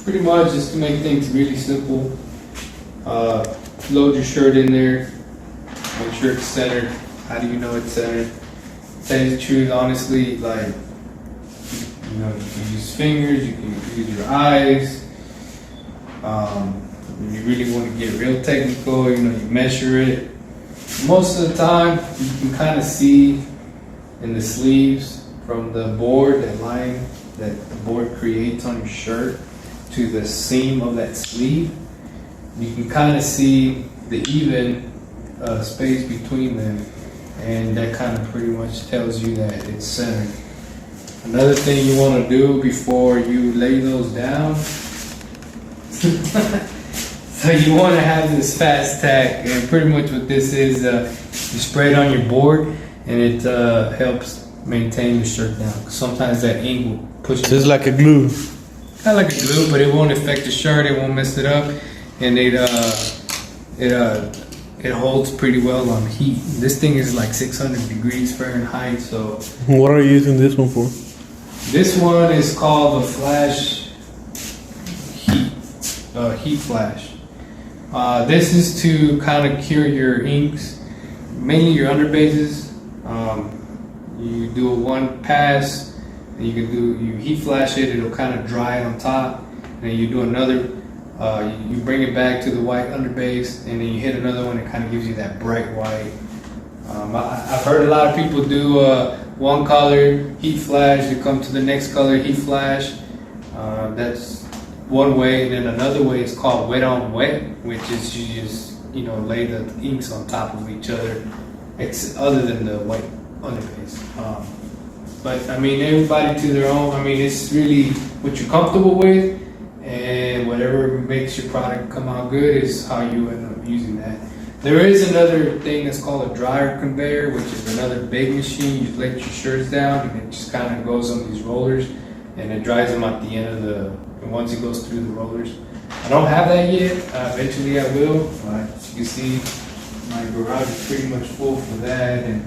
pretty much just to make things really simple. Load your shirt in there. Make sure it's centered. How do you know it's centered? Tell you the truth, honestly, like, you know, you can use fingers, you can use your eyes. If you really want to get real technical, you know, you measure it. Most of the time, you can kind of see in the sleeves from the board, that line that the board creates on your shirt to the seam of that sleeve. You can kind of see the even space between them, and that kind of pretty much tells you that it's centered. Another thing you want to do before you lay those down, so you want to have this fast tack, and pretty much what this is, you spray it on your board, and it helps maintain the shirt down. Sometimes that ink will push it. It's like a glue. Kind of like a glue, but it won't affect the shirt, it won't mess it up, and it holds pretty well on heat. This thing is like 600 degrees Fahrenheit, so. What are you using this one for? This one is called the Flash Heat Flash. This is to kind of cure your inks, mainly your underbases. You do a one pass, and you heat flash it. It'll kind of dry on top, and then you do another. You bring it back to the white underbase, and then you hit another one. It kind of gives you that bright white. I've heard a lot of people do one color heat flash. You come to the next color heat flash. That's one way, and then another way is called wet on wet, which is you just lay the inks on top of each other, other than the white underbase. But I mean, everybody to their own. I mean, it's really what you're comfortable with, and whatever makes your product come out good is how you end up using that. There is another thing that's called a dryer conveyor, which is another big machine. You let your shirts down, and it just kind of goes on these rollers, and it dries them at the end of once it goes through the rollers. I don't have that yet. Eventually I will. As you can see, my garage is pretty much full for that, and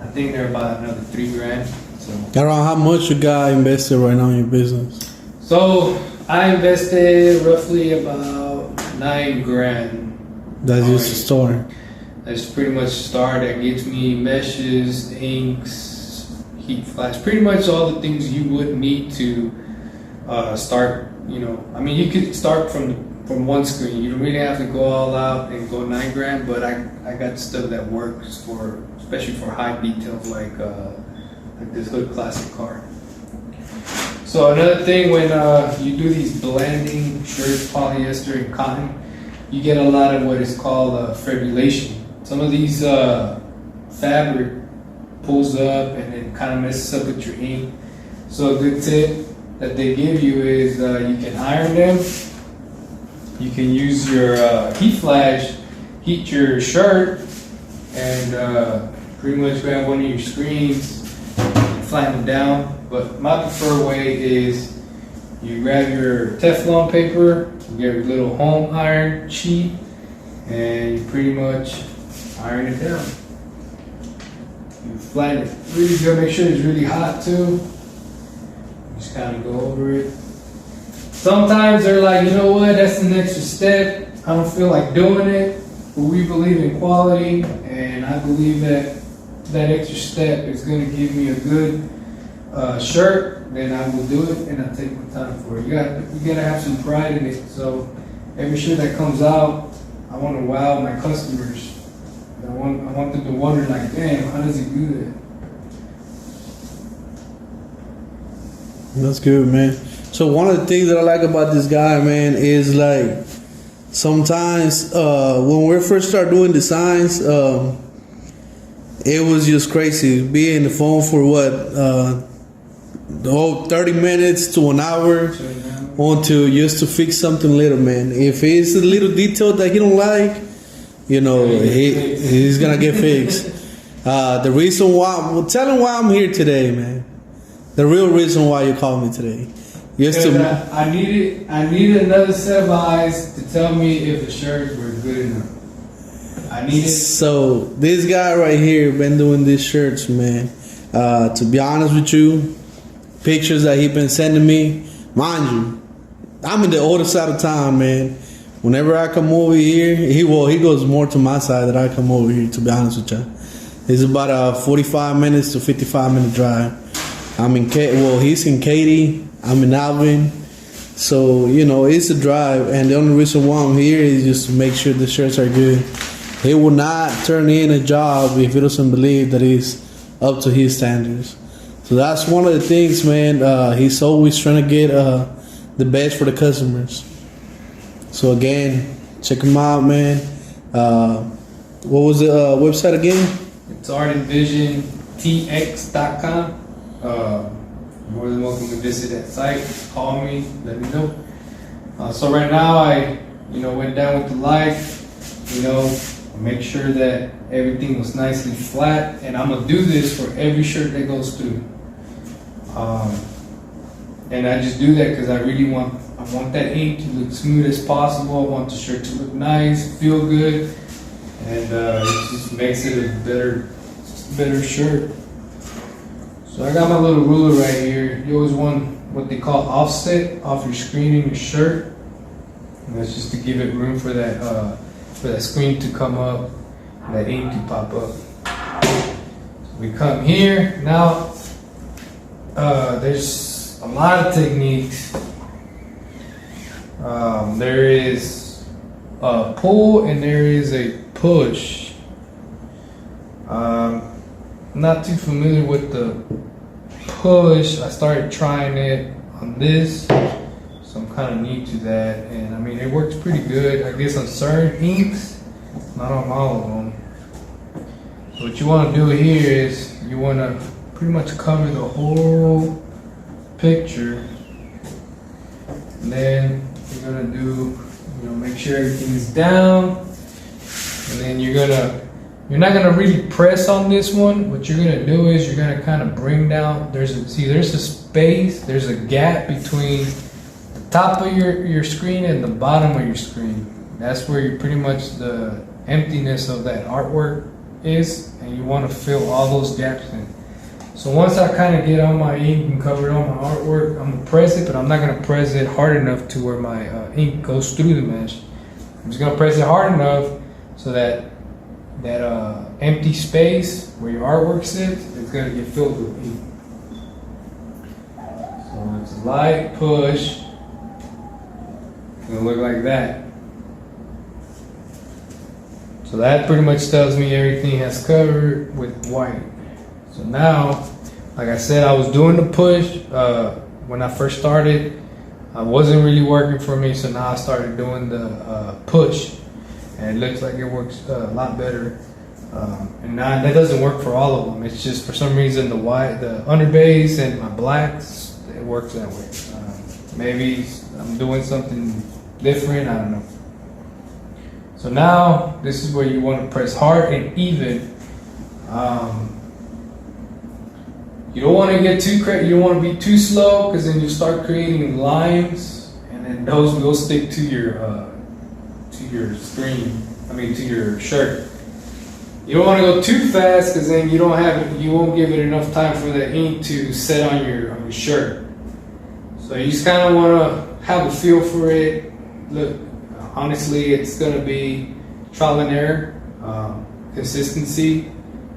I think they're about another $3,000. So Around how much you got invested right now in your business? So I invested roughly about $9,000. That's just a start. That's pretty much a start. That gets me meshes, inks, heat flash, pretty much all the things you would need to start. I mean, you could start from one screen. You don't really have to go all out and go $9,000, but I got stuff that works for, especially for high details like this Hood Classic card. So another thing, when you do these blending shirts, polyester and cotton, you get a lot of what is called fibrillation. Some of these fabric pulls up and it kind of messes up with your ink. So a good tip that they give you is you can iron them. You can use your heat flash, heat your shirt, and pretty much grab one of your screens and flatten it down. But my preferred way is you grab your Teflon paper, you get your little home iron sheet, and you pretty much iron it down. You flatten it really good, make sure it's really hot too. Just kind of go over it. Sometimes they're like, you know what, that's an extra step. I don't feel like doing it, but we believe in quality, and I believe that that extra step is going to give me a good shirt. Then I will do it, and I'll take my time for it. You gotta have some pride in it. So every shirt that comes out, I want to wow my customers. I want them to wonder, like, damn, how does he do that? That's good, man. So one of the things that I like about this guy, man, is like sometimes when we first started doing designs, it was just crazy. Being on the phone for the whole 30 minutes to an hour until just to fix something little, man. If it's a little detail that he don't like, he's gonna get fixed. The reason why, tell him why I'm here today, man. The real reason why you called me today. I needed another set of eyes to tell me if the shirts were good enough. I needed. So this guy right here been doing these shirts, man. To be honest with you, pictures that he been sending me, mind you, I'm in the older side of town, man. Whenever I come over here, he goes more to my side than I come over here, to be honest with you. It's about a 45 minutes to 55-minute drive. He's in Katy, I'm in Alvin. So, it's a drive, and the only reason why I'm here is just to make sure the shirts are good. He will not turn in a job if he doesn't believe that it's up to his standards. So that's one of the things, man. He's always trying to get the best for the customers. So again, check him out, man. What was the website again? It's Art.N.Vision.Tx.com. More than welcome to visit that site. Call me, let me know. So right now I, went down with the light, make sure that everything was nicely flat, and I'm gonna do this for every shirt that goes through. And I just do that because I want that ink to look smooth as possible. I want the shirt to look nice, feel good, and it just makes it a better shirt. So I got my little ruler right here. You always want what they call offset off your screen in your shirt. And that's just to give it room for that screen to come up, that ink to pop up. So we come here. Now, there's a lot of techniques. There is a pull and there is a push. I'm not too familiar with the push. I started trying it on this, so I'm kind of new to that, and I mean it works pretty good. I guess on certain inks, not on all of them. So what you want to do here is you want to pretty much cover the whole picture, and then you're gonna do, make sure everything is down, and then you're not gonna really press on this one. What you're gonna do is you're gonna kind of bring down. There's a space. There's a gap between the top of your screen and the bottom of your screen. That's where you pretty much the emptiness of that artwork is, and you want to fill all those gaps in. So once I kind of get on my ink and cover all my artwork, I'm gonna press it, but I'm not gonna press it hard enough to where my ink goes through the mesh. I'm just gonna press it hard enough so that empty space where your artwork sits is gonna get filled with ink. So it's a light push. It's gonna look like that. So that pretty much tells me everything has covered with white. So now, like I said, I was doing the push when I first started. It wasn't really working for me, so now I started doing the push, and it looks like it works a lot better. And now that doesn't work for all of them. It's just for some reason the underbase and my blacks, it works that way. Maybe I'm doing something different. I don't know. So now this is where you want to press hard and even. You don't want to get too crazy. You don't want to be too slow, because then you start creating lines, and then those will stick to your screen. To your shirt. You don't want to go too fast, because then you won't give it enough time for the ink to set on your shirt. So you just kind of want to have a feel for it. Look, honestly, it's going to be trial and error, consistency,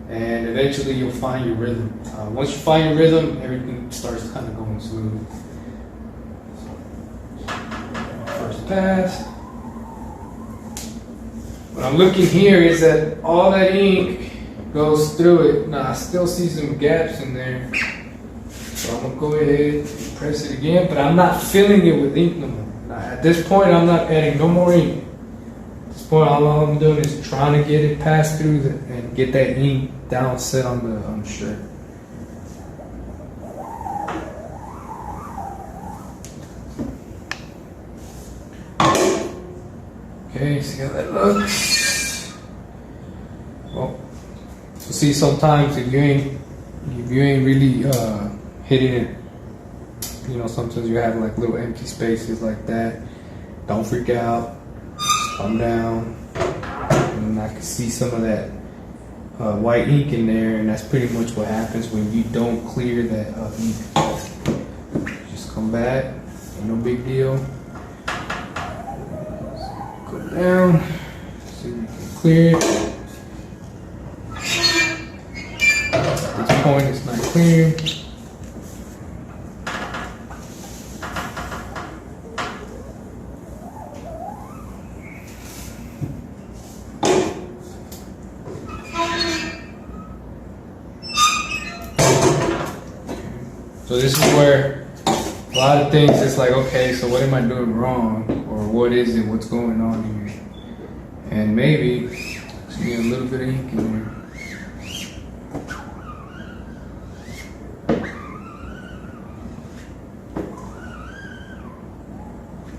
and eventually you'll find your rhythm. Once you find your rhythm, everything starts kind of going smooth. First pass. What I'm looking here is that all that ink goes through it. Now I still see some gaps in there, so I'm gonna go ahead and press it again, but I'm not filling it with ink no more. Now, at this point, I'm not adding no more ink. At this point, all I'm doing is trying to get it passed through and get that ink down set on the shirt. Okay, see how that looks. Well, so see, sometimes if you ain't really hitting it, sometimes you have like little empty spaces like that. Don't freak out. Just calm down. And I can see some of that white ink in there, and that's pretty much what happens when you don't clear that ink. Just come back. Ain't no big deal. down. See if we can clear it. At this point, it's not clear. So this is where a lot of things, it's like, okay, so what am I doing wrong? Or what is it? What's going on here? And maybe, let's get a little bit of ink in there.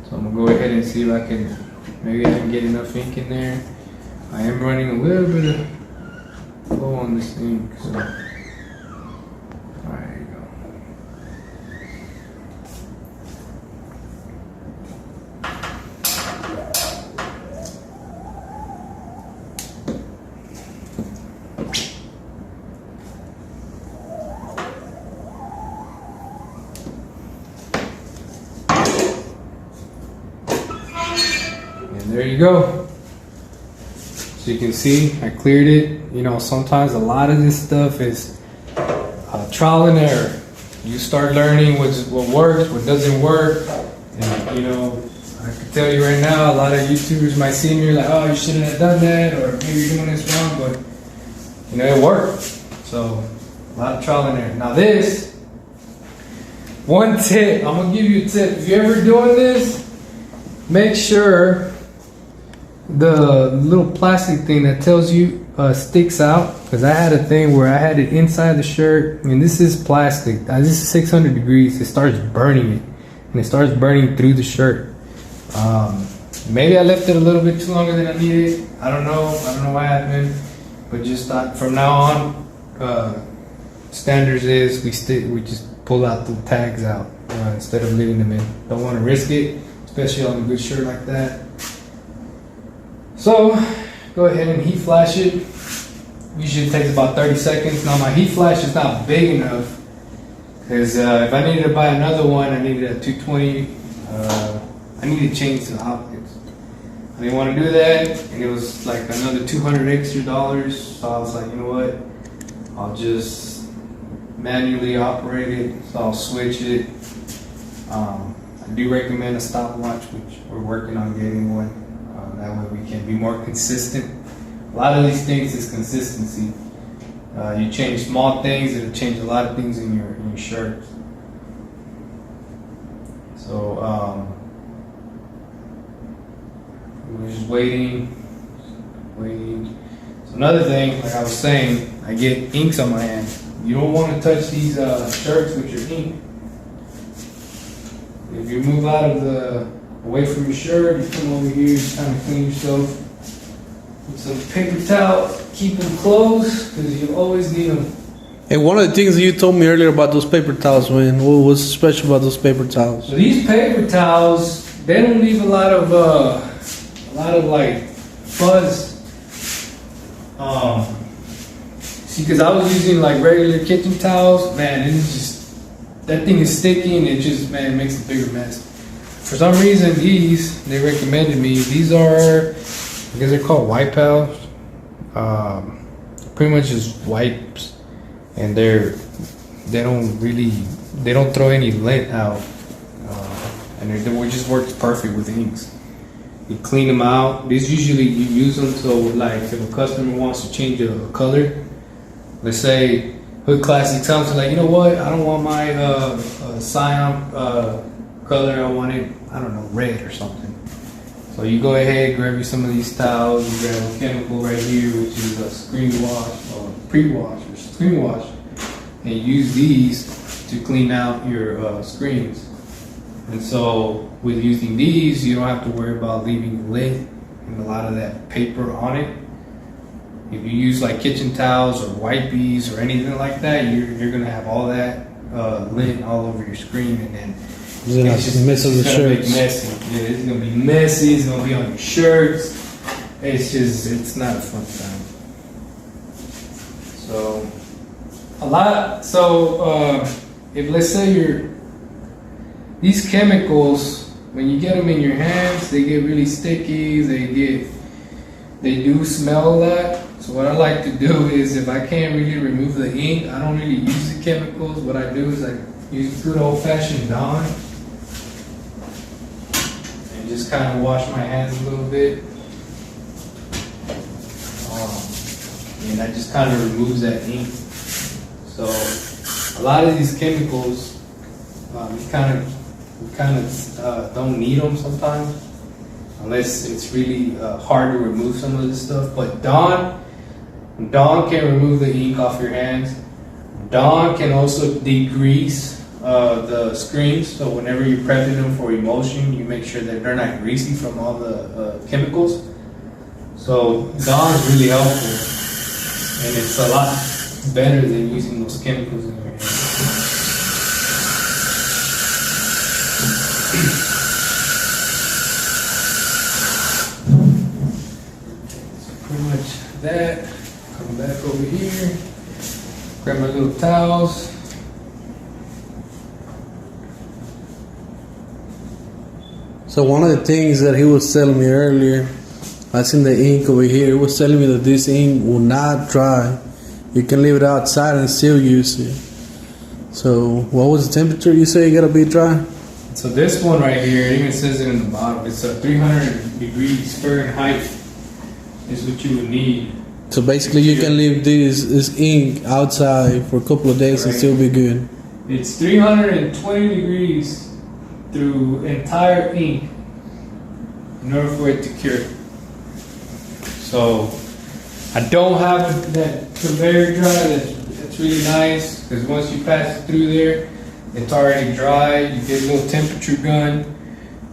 So I'm gonna go ahead and see if I can, maybe I can get enough ink in there. I am running a little bit of low on this ink, so. There you go. So you can see I cleared it. You know, sometimes a lot of this stuff is trial and error. You start learning what works, what doesn't work. And you know, I can tell you right now, a lot of YouTubers might see me like, oh, you shouldn't have done that, or maybe you're doing this wrong, but you know, it worked. So a lot of trial and error. Now this, one tip, I'm gonna give you a tip. If you're ever doing this, make sure the little plastic thing that tells you sticks out, because I had a thing where I had it inside the shirt. I mean, this is plastic. This is 600 degrees. It starts burning it, and it starts burning through the shirt. Maybe I left it a little bit too longer than I needed. I don't know what happened, but just thought from now on, standards is we just pull out the tags out instead of leaving them in. Don't want to risk it, especially on a good shirt like that. So go ahead and heat flash it. Usually it takes about 30 seconds. Now my heat flash is not big enough, because if I needed to buy another one, I needed a 220. I needed to change the optics. I didn't want to do that, and it was like another $200 extra. So I was like, you know what? I'll just manually operate it. So I'll switch it. I do recommend a stopwatch, which we're working on getting one. That way we can be more consistent. A lot of these things is consistency. You change small things, it'll change a lot of things in your shirt. So we're just waiting. So another thing, like I was saying, I get inks on my hand. You don't want to touch these shirts with your ink. If you move out of away from your shirt, you come over here, you kind of clean yourself with some paper towel, keep them closed, because you always need them. And one of the things that you told me earlier about those paper towels, man, what was special about those paper towels? So these paper towels, they don't leave a lot of like fuzz. See, because I was using like regular kitchen towels, man, it's just, that thing is sticky, and it just, man, it makes a bigger mess. For some reason, they recommended me. These are, I guess they're called wipe pals. Pretty much just wipes, and they don't throw any lint out, and it just works perfect with inks. You clean them out. These usually you use them so, like, if a customer wants to change a color, let's say Hood Classic tells them, like, you know what, I don't want my cyan color, I want it, I don't know, red or something. So you go ahead, grab you some of these towels, you grab a chemical right here, which is a screen wash or pre-wash or screen wash, and use these to clean out your screens. And so with using these, you don't have to worry about leaving lint and a lot of that paper on it. If you use like kitchen towels or wipies or anything like that, you're gonna have all that lint all over your screen, and then it's just mess of the shirts. Messy. Yeah, it's gonna be messy. It's gonna be on your shirts. It's not a fun time. So if let's say these chemicals, when you get them in your hands, they get really sticky. They do smell a lot. So what I like to do is, if I can't really remove the ink, I don't really use the chemicals. What I do is I use good old-fashioned Dawn and just kind of wash my hands a little bit. And that just kind of removes that ink. So a lot of these chemicals, we kind of don't need them sometimes, unless it's really hard to remove some of this stuff. But Dawn can remove the ink off your hands. Dawn can also degrease the screens. So whenever you're prepping them for emulsion, you make sure that they're not greasy from all the chemicals. So Dawn is really helpful. And it's a lot better than using those chemicals in your hands. So pretty much that. Come back over here. Grab my little towels. So one of the things that he was telling me earlier, I seen the ink over here. It was telling me that this ink will not dry. You can leave it outside and still use it. So what was the temperature you say you gotta be dry? So this one right here, it even says it in the bottom. It's a 300 degrees Fahrenheit is what you would need. So basically you can leave this ink outside for a couple of days and still be good. It's 320 degrees through entire ink in order for it to cure. So I don't have that conveyor dry. That's really nice, because once you pass it through there, it's already dry. You get a little temperature gun,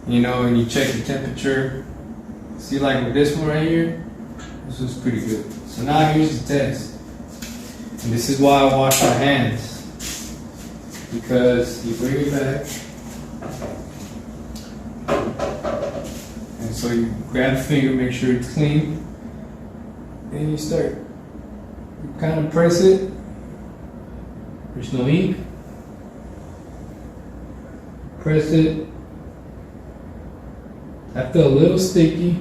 and you check the temperature. See, like with this one right here, this was pretty good. So now here's the test. And this is why I wash my hands, because you bring it back, and so you grab the finger, make sure it's clean. And you start, you kind of press it. There's no ink. Press it. I feel a little sticky,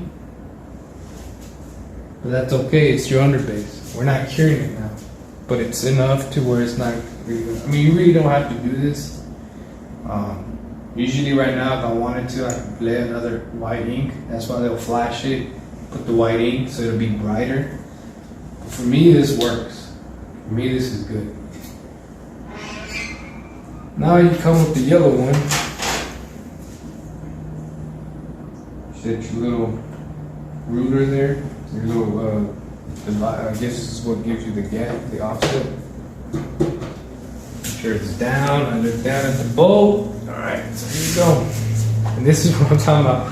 but that's okay. It's your underbase. We're not curing it now, but it's enough to where it's not really. I mean, you really don't have to do this. Usually, right now, if I wanted to, I could lay another white ink. That's why they'll flash it. Put the white ink so it'll be brighter. But for me, this works. For me, this is good. Now you come with the yellow one. Set your little ruler there. Your little, I guess this is what gives you the gap, the offset. Make sure it's down. I look down at the bowl. All right, so here we go. And this is what I'm talking about.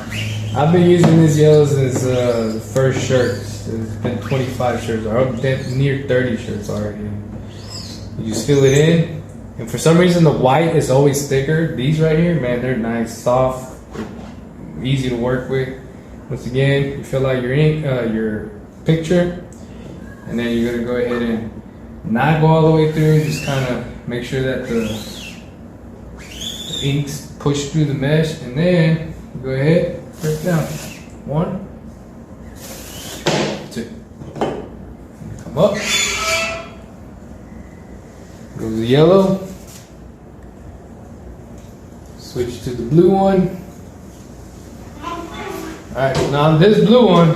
I've been using this yellow since the first shirts. It's been 25 shirts, or near 30 shirts already. You just fill it in, and for some reason the white is always thicker. These right here, man, they're nice, soft, easy to work with. Once again, you fill out your ink, your picture, and then you're gonna go ahead and not go all the way through. Just kind of make sure that the ink's pushed through the mesh, and then go ahead. Break down. 1, 2. Come up. Goes the yellow. Switch to the blue one. Alright, now this blue one,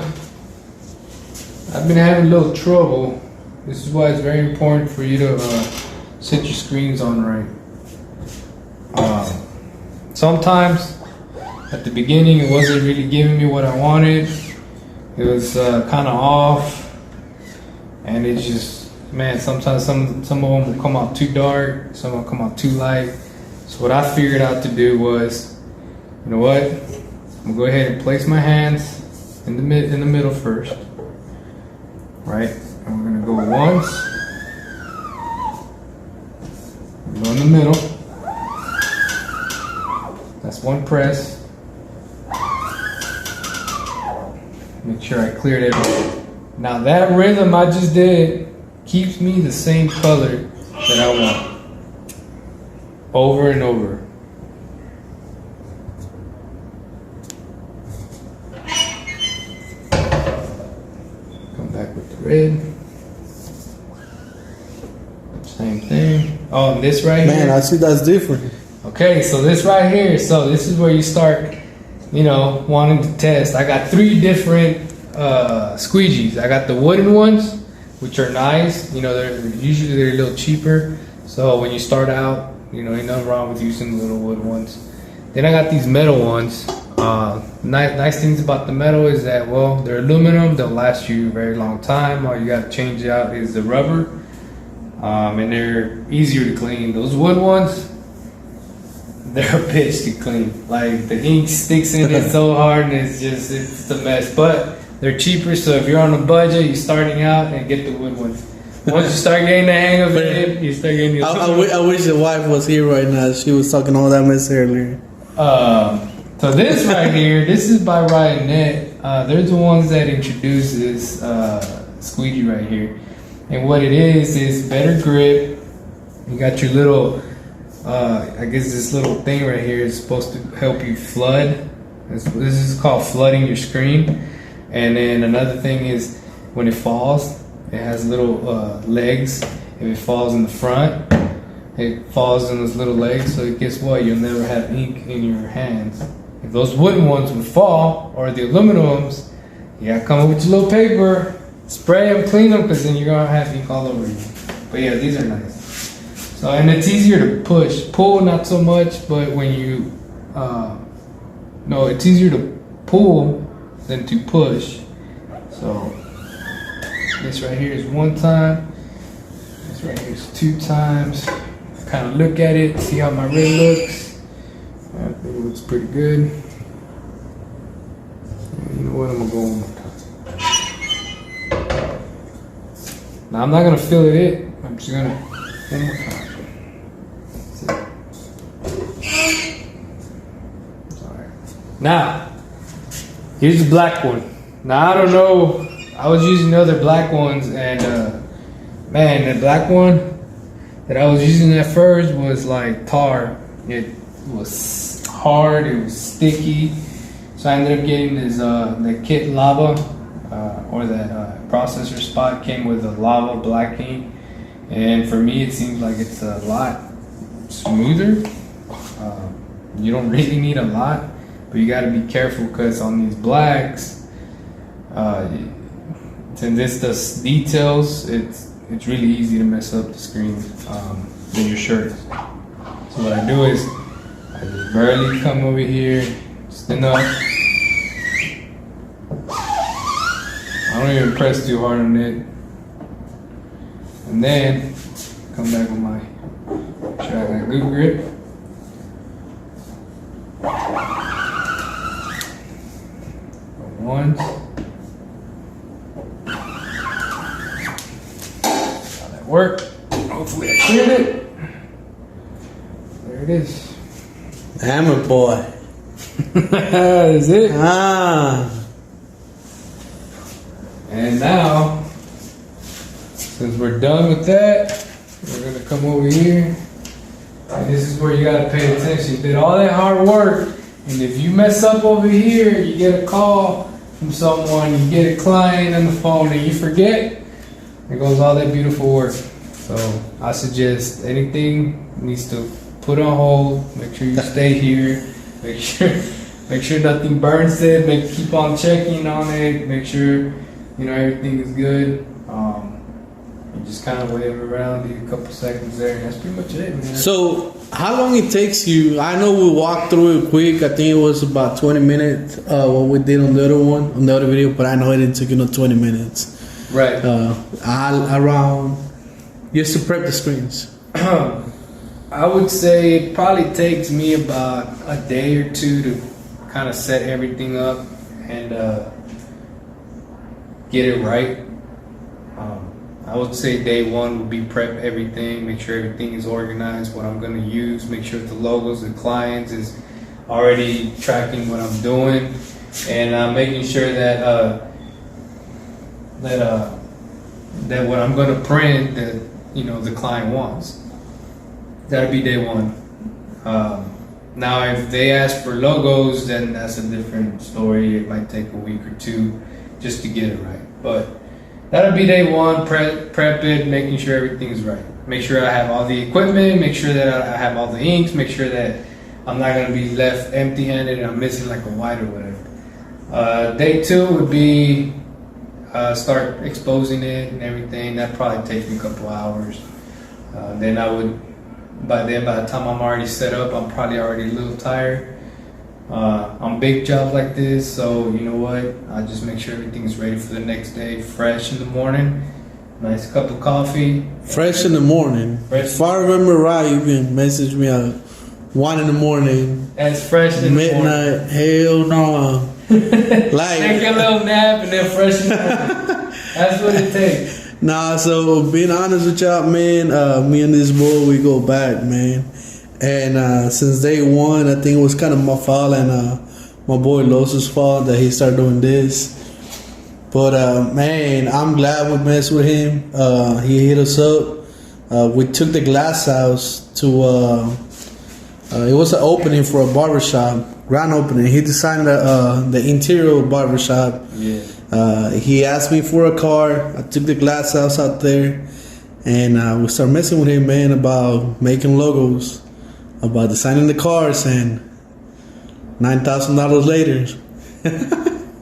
I've been having a little trouble. This is why it's very important for you to set your screens on right. Sometimes at the beginning, it wasn't really giving me what I wanted. It was kind of off, and it's just, man, sometimes some of them will come out too dark, some will come out too light. So what I figured out to do was, you know what? I'm gonna go ahead and place my hands in the middle first, right? And we're gonna go once, go in the middle. That's one press. Make sure I cleared everything. Now that rhythm I just did keeps me the same color that I want. Over and over. red. Same thing. Oh, and this right here. Man, I see that's different. Okay, so this right here, so this is where you start, you know, wanting to test. I got 3 different squeegees. I got the wooden ones, which are nice. You know, they're a little cheaper. So when you start out, you know, ain't nothing wrong with using the little wood ones. Then I got these metal ones. Nice things about the metal is that, well, they're aluminum. They'll last you a very long time. All you got to change out is the rubber. And they're easier to clean. Those wood ones, they're a bitch to clean. Like, the ink sticks in it so hard, and it's a mess. But they're cheaper, so if you're on a budget, you're starting out, and get the wood ones. Once you start getting the hang of it, you start getting the I wish the wife was here right now. She was talking all that mess earlier. So this right here, this is by Ryan Net. They're the ones that introduced this squeegee right here. And what it is better grip. You got your little, I guess this little thing right here is supposed to help you flood. This is called flooding your screen. And then another thing is when it falls, it has little legs. If it falls in the front, it falls in those little legs. So guess what? You'll never have ink in your hands. If those wooden ones would fall, or the aluminums, you gotta come up with your little paper, spray them, clean them, because then you're gonna have ink all over you. But yeah, these are nice. So, and it's easier to push. Pull, not so much, but when you, no, it's easier to pull than to push. So, this right here is 1 time. This right here is 2 times. Kind of look at it, see how my red looks. I think it looks pretty good. You know what? I'm gonna go one more time. Now I'm not gonna fill it in. I'm just gonna one more time. Sorry. Now, here's the black one. Now I don't know. I was using other black ones, and man, the black one that I was using at first was like tar. It was hard, it was sticky, so I ended up getting this the kit lava, or that processor spot came with a lava black ink, and for me it seems like it's a lot smoother. You don't really need a lot, but you got to be careful, because on these blacks, since this does details, it's really easy to mess up the screen in your shirt. So what I do is I just barely come over here, just enough. I don't even press too hard on it. And then come back with my, sure I got good grip. Once. How that worked. Hopefully I cleared it. There it is. Hammer boy. That's it. Ah. And now, since we're done with that, we're gonna come over here. And this is where you gotta pay attention. You did all that hard work, and if you mess up over here, you get a call from someone, you get a client on the phone, and you forget, there goes all that beautiful work. So I suggest anything needs to put on hold. Make sure you stay here. Make sure nothing burns it. Keep on checking on it. Make sure everything is good. You just kind of wave around, leave a couple seconds there, and that's pretty much it, man. So how long it takes you? I know we walked through it quick. I think it was about 20 minutes what we did on the other one, on the other video, but I know it didn't take 20 minutes. Right. Around just to prep the screens. I would say it probably takes me about a day or 2 to kind of set everything up and get it right. I would say day 1 would be prep everything, make sure everything is organized, what I'm going to use, make sure the logos, the clients is already tracking what I'm doing, and making sure that that what I'm going to print that the client wants. That'll be day 1. Now, if they ask for logos, then that's a different story. It might take a week or 2 just to get it right. But that'll be day one. Prep it, making sure everything's right. Make sure I have all the equipment. Make sure that I have all the inks. Make sure that I'm not gonna be left empty-handed and I'm missing like a white or whatever. Day two would be start exposing it and everything. That probably takes me a couple hours. Then I would, by the time I'm already set up, I'm probably already a little tired. On big jobs like this, so you know what? I just make sure everything's ready for the next day, fresh in the morning. Nice cup of coffee. Fresh in the morning. If I remember right, you can message me at 1 in the morning. As fresh in midnight. The morning. Hell no. Like take a little nap and then fresh in the morning. That's what it takes. Nah, so being honest with y'all, man, me and this boy, we go back, man. And since day one, I think it was kind of my fault and my boy Los's fault that he started doing this. But man, I'm glad we messed with him. He hit us up. We took the glass house to, it was an opening for a barbershop, grand opening. He designed the interior barbershop. Yeah. He asked me for a car. I took the glass house out there. And we started messing with him, man, about making logos, about designing the cars, and $9,000 later,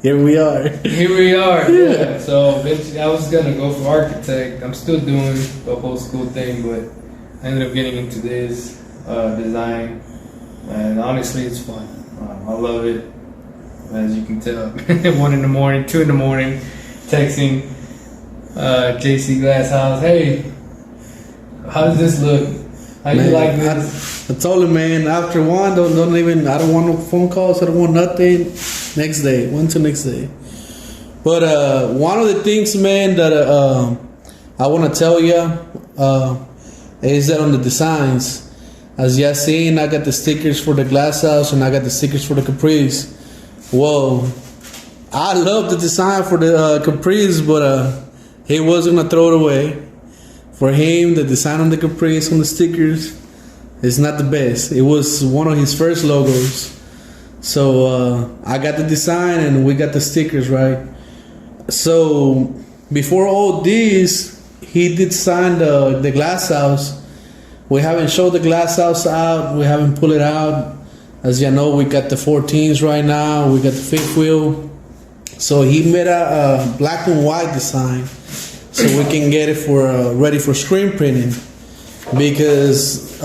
here we are. Here we are, yeah. So eventually I was gonna go for architect. I'm still doing the whole school thing, but I ended up getting into this design, and honestly, it's fun. I love it, as you can tell. 1 in the morning, 2 in the morning, texting JC Glass House. Hey, how does this look? How do you like this? I told him, man, after one, don't even, I don't want no phone calls, I don't want nothing. Next day, one to next day. But one of the things, man, that I want to tell you is that on the designs, as you seen, I got the stickers for the glass house and I got the stickers for the Caprice. Well, I love the design for the Caprice, but he wasn't going to throw it away. For him, the design on the Caprice, on the stickers, is not the best. It was one of his first logos. So I got the design and we got the stickers, right? So before all this, he did sign the glass house. We haven't showed the glass house out. We haven't pulled it out. As you know, we got the 14s right now. We got the fifth wheel. So he made a black and white design, so we can get it for ready for screen printing, because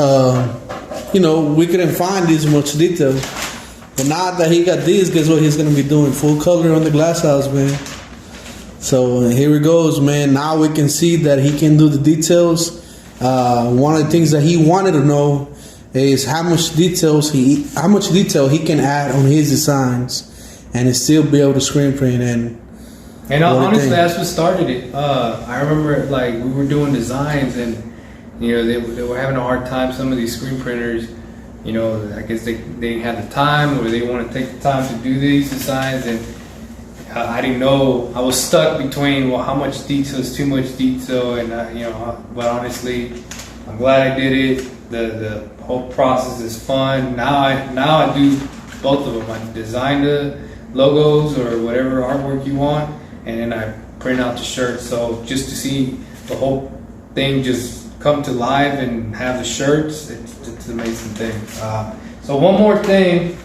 you know, we couldn't find this much detail. But now that he got this, guess what he's gonna be doing? Full color on the glass house, man. So here it goes, man. Now we can see that he can do the details. One of the things that he wanted to know is how much detail he can add on his designs and still be able to screen print. And honestly, that's what started it. I remember, like, we were doing designs, and you know, they were having a hard time. Some of these screen printers, you know, I guess they didn't have the time, or they want to take the time to do these designs, and I didn't know. I was stuck between, well, how much detail is too much detail, and you know. But honestly, I'm glad I did it. The whole process is fun. Now I do both of them. I design the logos or whatever artwork you want, and then I print out the shirt. So just to see the whole thing just come to life and have the shirts, it's an amazing thing. So one more thing,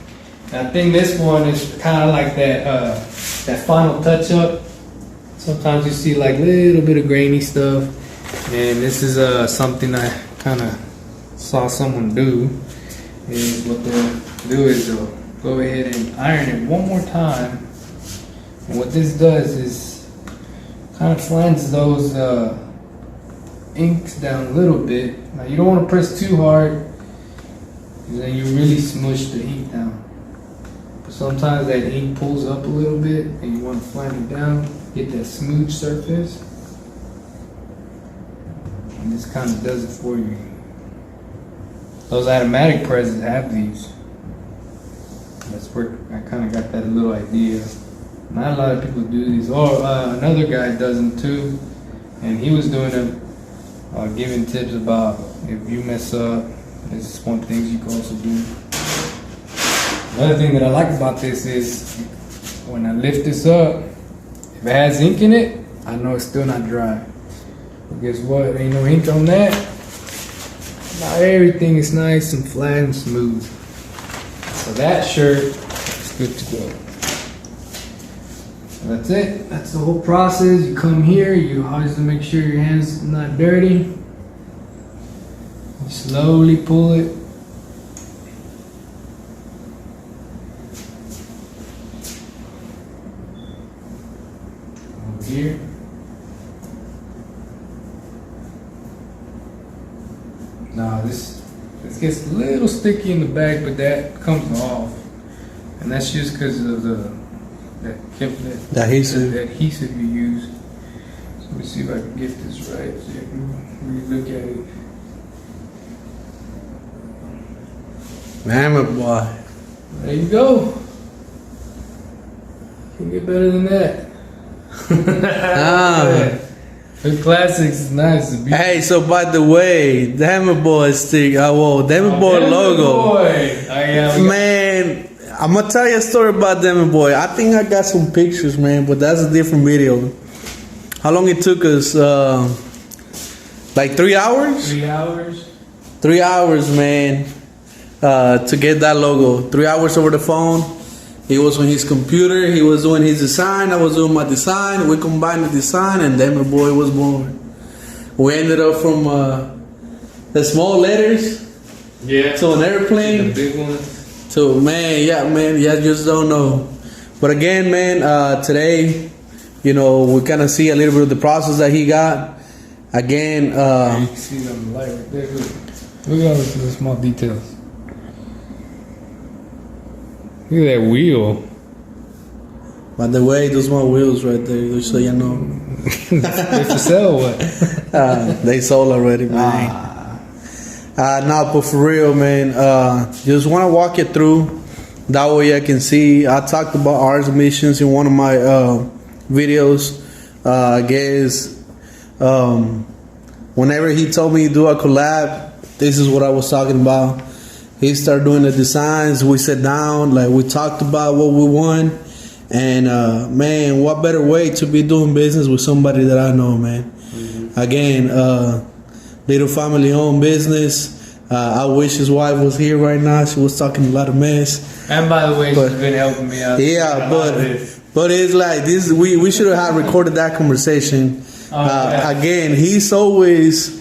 I think this one is kind of like that final touch up. Sometimes you see like a little bit of grainy stuff, and this is something I kind of saw someone do. Is what they'll do is they'll go ahead and iron it one more time. And what this does is kind of flattens those inks down a little bit. Now you don't want to press too hard, because then you really smush the ink down. But sometimes that ink pulls up a little bit and you want to flatten it down, get that smooth surface. And this kind of does it for you. Those automatic presses have these. That's where I kind of got that little idea. Not a lot of people do these. Oh, another guy does them too, and he was doing them, giving tips about if you mess up, this is one thing you can also do. Another thing that I like about this is when I lift this up, if it has ink in it, I know it's still not dry. But guess what? Ain't no ink on that. Now everything is nice and flat and smooth. So that shirt is good to go. So that's it. That's the whole process. You come here, you always make sure your hands are not dirty. You slowly pull it. Over here. Nah, this gets a little sticky in the back, but that comes off, and that's just because of the adhesive you use. So let me see if I can get this right so you can really look at it. Man, my boy. There you go. Can't get better than that. The classics is nice. It's Hey, so by the way, Damn Boy stick. Damn Boy logo. Man, I'm gonna tell you a story about Damn Boy. I think I got some pictures, man, but that's a different video. How long it took us? Like 3 hours? 3 hours. 3 hours, man, to get that logo. 3 hours over the phone. He was on his computer. He was doing his design. I was doing my design. We combined the design, and then my boy was born. We ended up from the small letters to an airplane. The big one. So man, I just don't know. But again, man, today, we kind of see a little bit of the process that he got. Again, you can see it on the light right there. Look at all the small details. Look at that wheel. By the way, those my wheels right there, just so you know. They for sale or what? They sold already, man. Nah, but for real, man, just want to walk it through. That way I can see. I talked about Art.N.Vision in one of my videos. I guess whenever he told me to do a collab, this is what I was talking about. He started doing the designs. We sat down, we talked about what we want. And man, what better way to be doing business with somebody that I know, man. Mm-hmm. Again, little family-owned business. I wish his wife was here right now. She was talking a lot of mess. And by the way, she's been helping me out. Yeah, but it's like this. We should have recorded that conversation. Again, he's always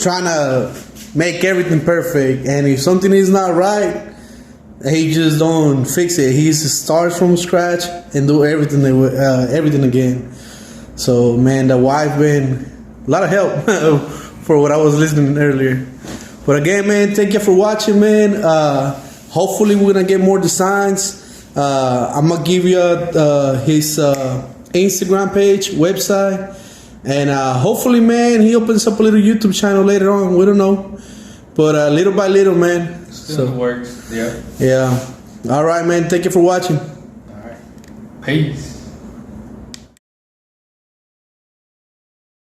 trying to make everything perfect, and if something is not right, he just don't fix it. He just starts from scratch and do everything again. So man, the wife been a lot of help for what I was listening earlier. But again, man, thank you for watching, man. Hopefully we're gonna get more designs. I'm gonna give you his Instagram page, website, and hopefully, man, he opens up a little YouTube channel later on. We don't know, but little by little, man. Still works. Yeah. Yeah. All right, man. Thank you for watching. All right. Peace.